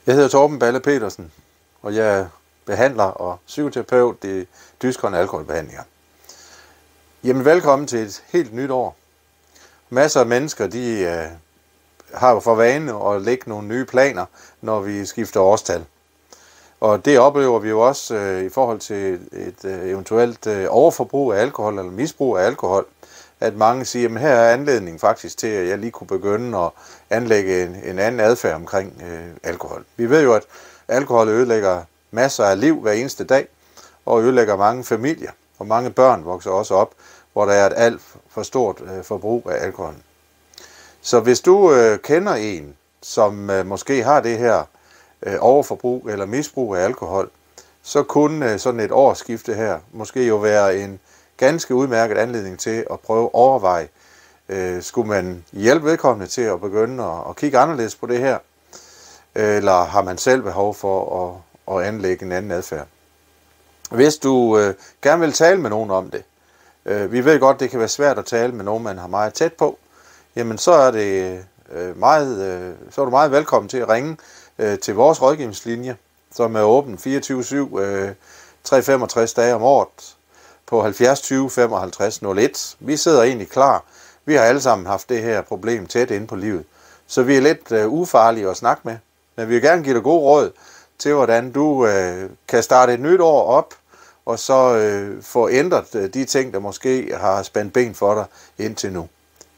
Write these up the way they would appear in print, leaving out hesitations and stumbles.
Jeg hedder Torben Balle Petersen, og jeg er behandler og psykoterapeut i Dyskon Alkoholbehandlinger. Jamen, velkommen til et helt nyt år. Masser af mennesker, de har jo for vane at lægge nogle nye planer, når vi skifter årstal. Og det oplever vi jo også i forhold til et eventuelt overforbrug af alkohol eller misbrug af alkohol, at mange siger, at her er anledningen faktisk til, at jeg lige kunne begynde at anlægge en anden adfærd omkring alkohol. Vi ved jo, at alkohol ødelægger masser af liv hver eneste dag, og ødelægger mange familier, og mange børn vokser også op, hvor der er et alt for stort forbrug af alkohol. Så hvis du kender en, som måske har det her overforbrug eller misbrug af alkohol, så kunne sådan et årsskifte her måske jo være en ganske udmærket anledning til at prøve at overveje, skulle man hjælpe vedkommende til at begynde at kigge anderledes på det her, eller har man selv behov for at anlægge en anden adfærd. Hvis du gerne vil tale med nogen om det, vi ved godt, det kan være svært at tale med nogen, man har meget tæt på, jamen så er du meget velkommen til at ringe til vores rådgivningslinje, som er åben 24/7, 365 dage om året, på 70 20 55 01. Vi sidder egentlig klar. Vi har alle sammen haft det her problem tæt inde på livet, så vi er lidt ufarlige at snakke med. Men vi vil gerne give dig god råd til, hvordan du kan starte et nyt år op, og så få ændret de ting, der måske har spændt ben for dig indtil nu.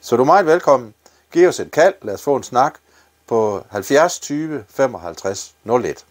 Så du er meget velkommen. Giv os et kald. Lad os få en snak på 70 20 55 01.